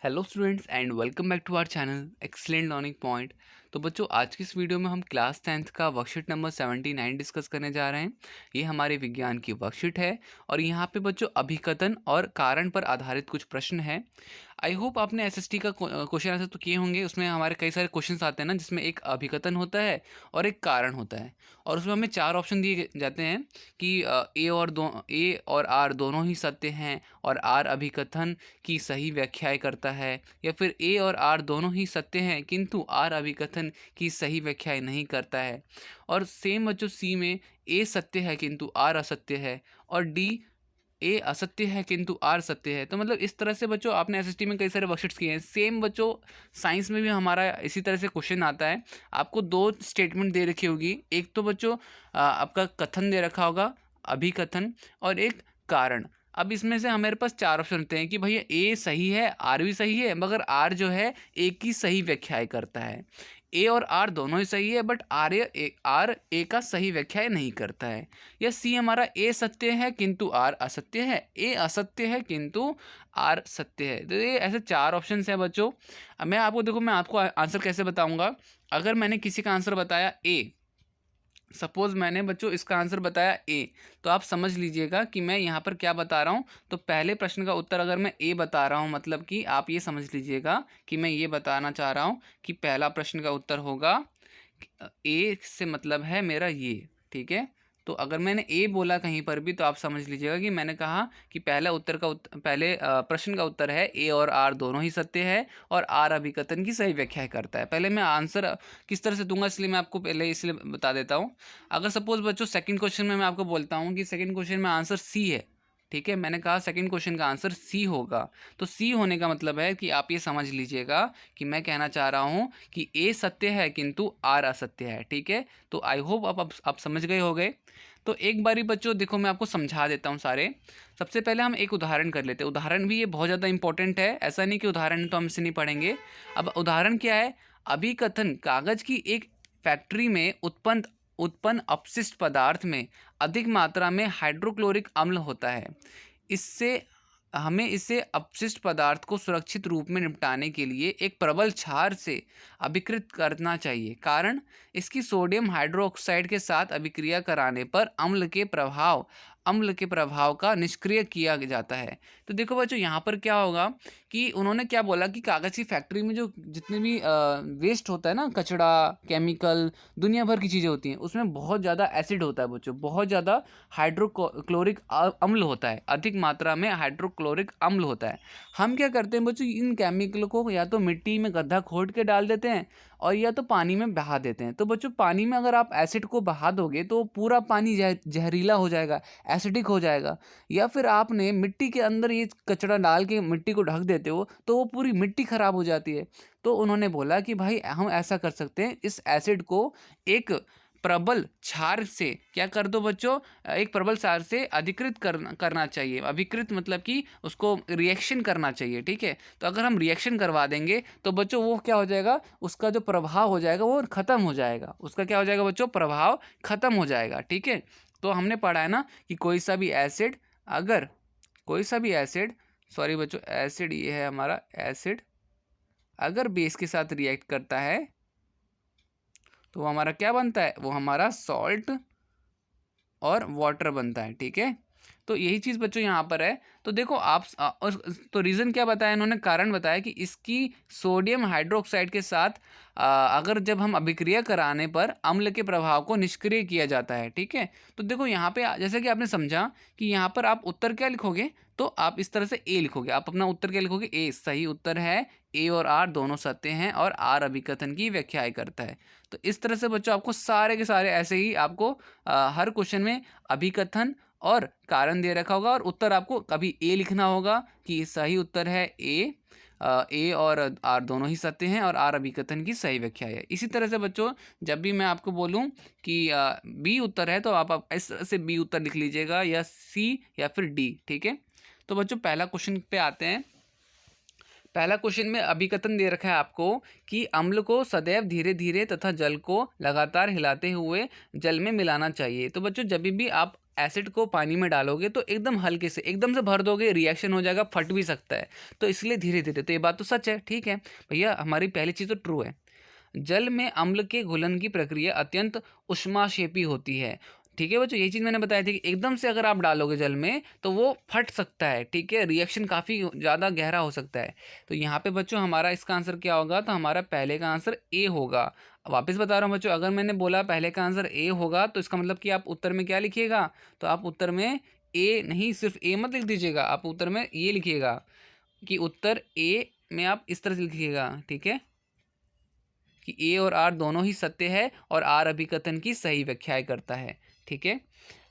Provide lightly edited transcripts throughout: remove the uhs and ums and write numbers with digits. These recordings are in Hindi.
Hello students and welcome back to our channel excellent learning point. तो बच्चों, आज की इस वीडियो में हम क्लास 10th का वर्कशीट नंबर 79 डिस्कस करने जा रहे हैं। ये हमारे विज्ञान की वर्कशीट है और यहाँ पे बच्चों अभिकथन और कारण पर आधारित कुछ प्रश्न हैं। आई होप आपने एसएसटी का क्वेश्चन आंसर तो किए होंगे। उसमें हमारे कई सारे क्वेश्चंस आते हैं ना, जिसमें एक अभिकथन होता है और एक कारण होता है, और उसमें हमें चार ऑप्शन दिए जाते हैं कि ए और आर दोनों ही सत्य हैं और आर अभिकथन की सही व्याख्याएं करता है, या फिर ए और आर दोनों ही सत्य हैं किंतु आर अभिकथन की सही व्याख्याएं नहीं करता है। और सेम बच्चों सी में ए सत्य है किंतु आर असत्य है, और डी ए असत्य है किंतु आर सत्य है। तो मतलब इस तरह से बच्चों आपने एसएसटी में कई सारे वर्कशीट्स किए हैं। सेम बच्चों साइंस में भी हमारा इसी तरह से क्वेश्चन आता है। आपको दो स्टेटमेंट दे रखी होगी, एक तो बच्चों आपका कथन दे रखा होगा अभिकथन, और एक कारण। अब इसमें से हमारे पास चार ऑप्शन होते हैं कि भैया ए सही है, आर भी सही है, मगर आर जो है ए की सही व्याख्याएं करता है। ए और आर दोनों ही सही है बट आर ए का सही व्याख्याएं नहीं करता है। या सी हमारा ए सत्य है किंतु आर असत्य है, ए असत्य है किंतु आर सत्य है। तो ये ऐसे चार ऑप्शंस हैं बच्चों। अब मैं आपको आंसर कैसे बताऊंगा। अगर मैंने किसी का आंसर बताया ए, सपोज मैंने बच्चों इसका आंसर बताया ए, तो आप समझ लीजिएगा कि मैं यहाँ पर क्या बता रहा हूँ। तो पहले प्रश्न का उत्तर अगर मैं ए बता रहा हूँ, मतलब कि आप ये समझ लीजिएगा कि मैं ये बताना चाह रहा हूँ कि पहला प्रश्न का उत्तर होगा ए से मतलब है मेरा ये, ठीक है। तो अगर मैंने ए बोला कहीं पर भी तो आप समझ लीजिएगा कि मैंने कहा कि पहले प्रश्न का उत्तर है ए और आर दोनों ही सत्य है और आर अभिकथन की सही व्याख्या करता है। पहले मैं आंसर किस तरह से दूंगा, इसलिए मैं आपको पहले इसलिए बता देता हूँ। अगर सपोज बच्चों सेकंड क्वेश्चन में मैं आपको बोलता हूँ कि सेकंड क्वेश्चन में आंसर सी है, ठीक है, मैंने कहा सेकंड क्वेश्चन का आंसर सी होगा, तो सी होने का मतलब है कि आप ये समझ लीजिएगा कि मैं कहना चाह रहा हूँ कि ए सत्य है किंतु आर असत्य है, ठीक है। तो आई होप आप समझ गए होंगे। तो एक बारी बच्चों देखो, मैं आपको समझा देता हूँ सारे। सबसे पहले हम एक उदाहरण कर लेते हैं। उदाहरण भी ये बहुत ज़्यादा इंपॉर्टेंट है, ऐसा नहीं कि उदाहरण तो हमसे नहीं पढ़ेंगे। अब उदाहरण क्या है, अभिकथन कागज की एक फैक्ट्री में उत्पन्न अपशिष्ट पदार्थ में अधिक मात्रा में हाइड्रोक्लोरिक अम्ल होता है। इससे हमें इसे अपशिष्ट पदार्थ को सुरक्षित रूप में निपटाने के लिए एक प्रबल क्षार से अभिकृत करना चाहिए। कारण, इसकी सोडियम हाइड्रोक्साइड के साथ अभिक्रिया कराने पर अम्ल के प्रभाव का निष्क्रिय किया जाता है। तो देखो बच्चों, यहाँ पर क्या होगा कि उन्होंने क्या बोला कि कागज़ की फैक्ट्री में जो जितने भी वेस्ट होता है ना, कचरा, केमिकल, दुनिया भर की चीज़ें होती हैं, उसमें बहुत ज़्यादा एसिड होता है बच्चों, बहुत ज़्यादा हाइड्रोक्लोरिक अम्ल होता है, अधिक मात्रा में हाइड्रोक्लोरिक अम्ल होता है। हम क्या करते हैं बच्चों, इन केमिकल को या तो मिट्टी में गड्ढा खोद के डाल देते हैं और या तो पानी में बहा देते हैं। तो बच्चों, पानी में अगर आप एसिड को बहा दोगे तो पूरा पानी जहरीला हो जाएगा, एसिडिक हो जाएगा। या फिर आपने मिट्टी के अंदर ये कचरा डाल के मिट्टी को ढक देते हो तो वो पूरी मिट्टी खराब हो जाती है। तो उन्होंने बोला कि भाई हम ऐसा कर सकते हैं, इस एसिड को एक प्रबल क्षार से क्या कर दो बच्चों, एक प्रबल क्षार से अधिकृत करना चाहिए। अभिकृत मतलब कि उसको रिएक्शन करना चाहिए, ठीक है। तो अगर हम रिएक्शन करवा देंगे तो बच्चों वो क्या हो जाएगा, उसका जो प्रभाव हो जाएगा वो खत्म हो जाएगा। उसका क्या हो जाएगा बच्चों, प्रभाव खत्म हो जाएगा, ठीक है। तो हमने पढ़ा है ना कि कोई सा भी एसिड, सॉरी बच्चों, एसिड ये है हमारा एसिड, अगर बेस के साथ रिएक्ट करता है तो वो हमारा क्या बनता है, वो हमारा सॉल्ट और वाटर बनता है, ठीक है। तो यही चीज़ बच्चों यहाँ पर है। तो देखो तो रीज़न क्या बताया इन्होंने, कारण बताया कि इसकी सोडियम हाइड्रोक्साइड के साथ अगर जब हम अभिक्रिया कराने पर अम्ल के प्रभाव को निष्क्रिय किया जाता है, ठीक है। तो देखो यहाँ पे जैसे कि आपने समझा कि यहाँ पर आप उत्तर क्या लिखोगे, तो आप इस तरह से ए लिखोगे। आप अपना उत्तर क्या लिखोगे, ए सही उत्तर है, ए और आर दोनों सत्य हैं और आर अभिकथन की व्याख्या करता है। तो इस तरह से बच्चों आपको सारे के सारे ऐसे ही आपको हर क्वेश्चन में अभिकथन और कारण दे रखा होगा और उत्तर आपको कभी ए लिखना होगा कि सही उत्तर है ए और आर दोनों ही सत्य हैं और आर अभिकथन की सही व्याख्या है। इसी तरह से बच्चों जब भी मैं आपको बोलूं कि बी उत्तर है तो आप इस तरह से बी उत्तर लिख लीजिएगा, या सी या फिर डी, ठीक है। तो बच्चों पहला क्वेश्चन पे आते हैं। पहला क्वेश्चन में अभिकथन दे रखा है आपको कि अम्ल को सदैव धीरे धीरे तथा जल को लगातार हिलाते हुए जल में मिलाना चाहिए। तो बच्चों जब भी आप एसिड को पानी में डालोगे तो एकदम हल्के से एकदम से भर दोगे, रिएक्शन हो जाएगा, फट भी सकता है, तो इसलिए धीरे धीरे। तो ये बात तो सच है, ठीक है भैया, हमारी पहली चीज़ तो ट्रू है। जल में अम्ल के घुलन की प्रक्रिया अत्यंत ऊष्माक्षेपी होती है। ठीक है बच्चों, यही चीज़ मैंने बताई थी कि एकदम से अगर आप डालोगे जल में तो वो फट सकता है, ठीक है, रिएक्शन काफ़ी ज़्यादा गहरा हो सकता है। तो यहाँ पे बच्चों हमारा इसका आंसर क्या होगा, तो हमारा पहले का आंसर ए होगा। वापस बता रहा हूँ बच्चों, अगर मैंने बोला पहले का आंसर ए होगा तो इसका मतलब कि आप उत्तर में क्या लिखिएगा, तो आप उत्तर में ए नहीं, सिर्फ ए मत लिख दीजिएगा, आप उत्तर में ये लिखिएगा कि उत्तर ए में आप इस तरह से लिखिएगा, ठीक है, कि ए और आर दोनों ही सत्य है और आर अभिकथन की सही व्याख्याएं करता है, ठीक है।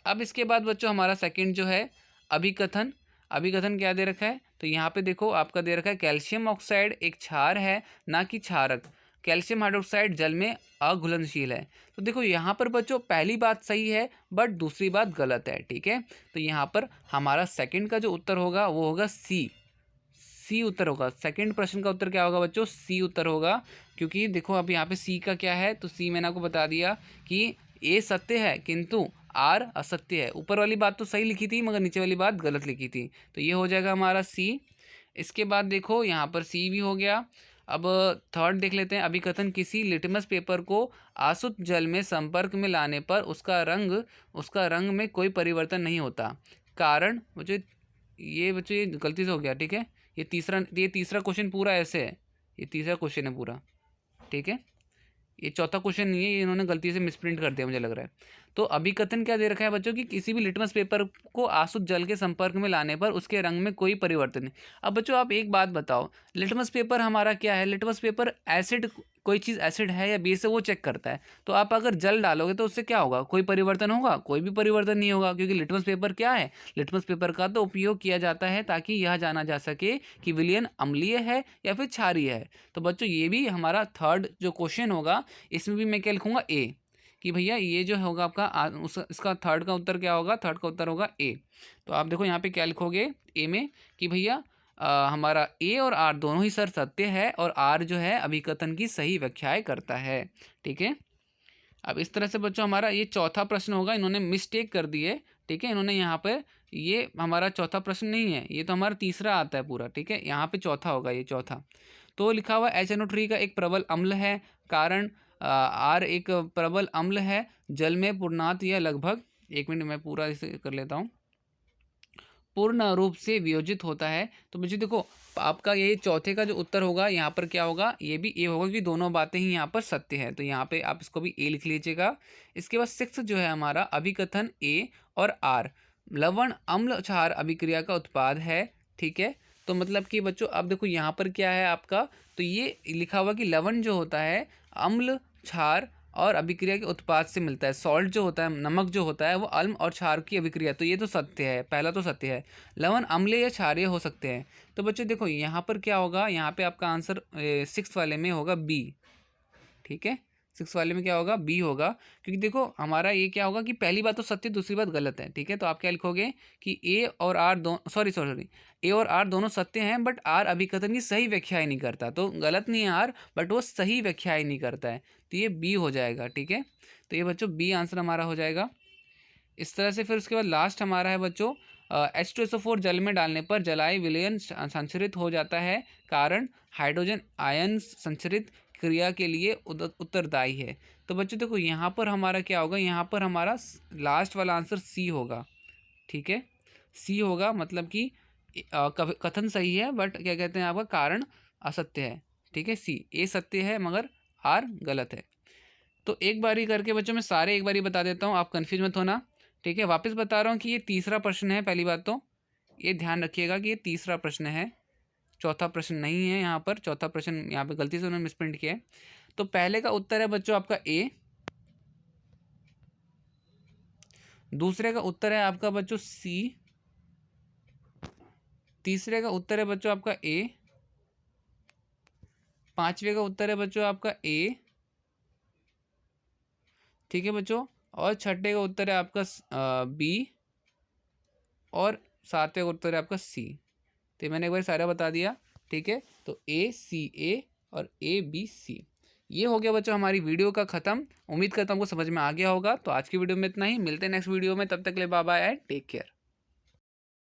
अब इसके बाद बच्चों हमारा सेकंड जो है अभिकथन। अभिकथन क्या दे रखा है, तो यहाँ पे देखो आपका दे रखा है कैल्शियम ऑक्साइड एक क्षार है ना कि क्षारक। कैल्शियम हाइड्रोक्साइड जल में अघुलनशील है। तो देखो यहाँ पर बच्चों पहली बात सही है बट दूसरी बात गलत है, ठीक है। तो यहाँ पर हमारा सेकंड का जो उत्तर होगा वो होगा सी। सी उत्तर होगा। सेकंड प्रश्न का उत्तर क्या होगा बच्चों, सी उत्तर होगा। क्योंकि देखो अब यहाँ पे सी का क्या है, तो सी मैंने आपको बता दिया कि ए सत्य है किंतु आर असत्य है। ऊपर वाली बात तो सही लिखी थी मगर नीचे वाली बात गलत लिखी थी, तो ये हो जाएगा हमारा सी। इसके बाद देखो यहाँ पर सी भी हो गया। अब थर्ड देख लेते हैं, अभिकथन किसी लिटमस पेपर को आसुत जल में संपर्क में लाने पर उसका रंग में कोई परिवर्तन नहीं होता। कारण मुझे ये बच्चों ये गलती से हो गया, ठीक है। ये तीसरा क्वेश्चन पूरा ऐसे है, ये तीसरा क्वेश्चन है पूरा, ठीक है। ये चौथा क्वेश्चन नहीं है, ये इन्होंने गलती से मिसप्रिंट कर दिया मुझे लग रहा है। तो अभिकथन क्या दे रखा है बच्चों कि किसी भी लिटमस पेपर को आसुत जल के संपर्क में लाने पर उसके रंग में कोई परिवर्तन नहीं। अब बच्चों आप एक बात बताओ, लिटमस पेपर हमारा क्या है, लिटमस पेपर एसिड, कोई चीज़ एसिड है या बेस है वो चेक करता है। तो आप अगर जल डालोगे तो उससे क्या होगा, कोई परिवर्तन होगा, कोई भी परिवर्तन नहीं होगा, क्योंकि लिटमस पेपर क्या है, लिटमस पेपर का तो उपयोग किया जाता है ताकि यह जाना जा सके कि विलयन अम्लीय है या फिर क्षारीय है। तो बच्चों ये भी हमारा थर्ड जो क्वेश्चन होगा इसमें भी मैं क्या लिखूंगा, ए, कि भैया ये जो होगा आपका इसका थर्ड का उत्तर क्या होगा, थर्ड का उत्तर होगा ए। तो आप देखो यहाँ पे क्या लिखोगे ए में कि भैया हमारा ए और आर दोनों ही सर सत्य है और आर जो है अभिकथन की सही व्याख्याएं करता है, ठीक है। अब इस तरह से बच्चों हमारा ये चौथा प्रश्न होगा, इन्होंने मिस्टेक कर दी है, ठीक है। इन्होंने यहाँ पे ये हमारा चौथा प्रश्न नहीं है, ये तो हमारा तीसरा आता है पूरा, ठीक है। यहाँ पे चौथा होगा, ये चौथा। तो लिखा हुआ HNO3 का एक प्रबल अम्ल है, कारण आर एक प्रबल अम्ल है, जल में पूर्णात या लगभग, एक मिनट मैं पूरा इसे कर लेता हूँ, पूर्ण रूप से वियोजित होता है। तो मुझे देखो आपका ये चौथे का जो उत्तर होगा यहाँ पर क्या होगा, ये भी ए होगा क्योंकि दोनों बातें ही यहाँ पर सत्य है, तो यहाँ पे आप इसको भी ए लिख लीजिएगा। इसके बाद सिक्स जो है हमारा अभिकथन ए और आर लवण अम्ल क्षार अभिक्रिया का उत्पाद है, ठीक है। तो मतलब कि बच्चों अब देखो यहाँ पर क्या है आपका, तो ये लिखा हुआ कि लवण जो होता है अम्ल क्षार और अभिक्रिया के उत्पाद से मिलता है। सॉल्ट जो होता है, नमक जो होता है वो अम्ल और क्षार की अभिक्रिया, तो ये तो सत्य है, पहला तो सत्य है। लवण अम्लीय या क्षारीय हो सकते हैं। तो बच्चों देखो यहाँ पर क्या होगा, यहाँ पे आपका आंसर सिक्स वाले में होगा बी, ठीक है। सिक्स वाले में क्या होगा, बी होगा, क्योंकि देखो हमारा ये क्या होगा कि पहली बात तो सत्य, दूसरी बात गलत है, ठीक है। तो आप क्या लिखोगे कि ए और आर दोनों सॉरी ए और आर दोनों सत्य हैं बट आर अभिकथन की सही व्याख्या ही नहीं करता। तो गलत नहीं है आर, बट वो सही व्याख्या ही नहीं करता है, तो ये बी हो जाएगा, ठीक है। तो ये बच्चों बी आंसर हमारा हो जाएगा इस तरह से। फिर उसके बाद लास्ट हमारा है बच्चों H2SO4 जल में डालने पर जलाय विलयन संचरित हो जाता है, कारण हाइड्रोजन आयन संचरित क्रिया के लिए उत्तरदायी है। तो बच्चों देखो यहाँ पर हमारा क्या होगा, यहाँ पर हमारा लास्ट वाला आंसर सी होगा, ठीक है। सी होगा, मतलब कि कथन सही है बट क्या कहते हैं आपका कारण असत्य है, ठीक है। सी, ए सत्य है मगर आर गलत है। तो एक बारी करके बच्चों मैं सारे एक बारी बता देता हूँ, आप कन्फ्यूज मत होना, ठीक है। वापस बता रहा हूँ कि ये तीसरा प्रश्न है, पहली बात तो ये ध्यान रखिएगा कि ये तीसरा प्रश्न है, चौथा प्रश्न नहीं है। यहाँ पर चौथा प्रश्न यहाँ पे गलती से उन्होंने मिसप्रिंट किया है। तो पहले का उत्तर है बच्चों आपका ए, दूसरे का उत्तर है आपका बच्चों सी, तीसरे का उत्तर है बच्चों आपका ए, पांचवे का उत्तर है बच्चों आपका ए, ठीक है बच्चों, और छठे का उत्तर है आपका बी, और सातवें का उत्तर है आपका सी। तो मैंने एक बार सारा बता दिया, ठीक है। तो ACA और ABC, ये हो गया बच्चों हमारी वीडियो का ख़त्म। उम्मीद करता हूँ आपको समझ में आ गया होगा। तो आज की वीडियो में इतना ही, मिलते हैं नेक्स्ट वीडियो में, तब तक के लिए bye bye and take care.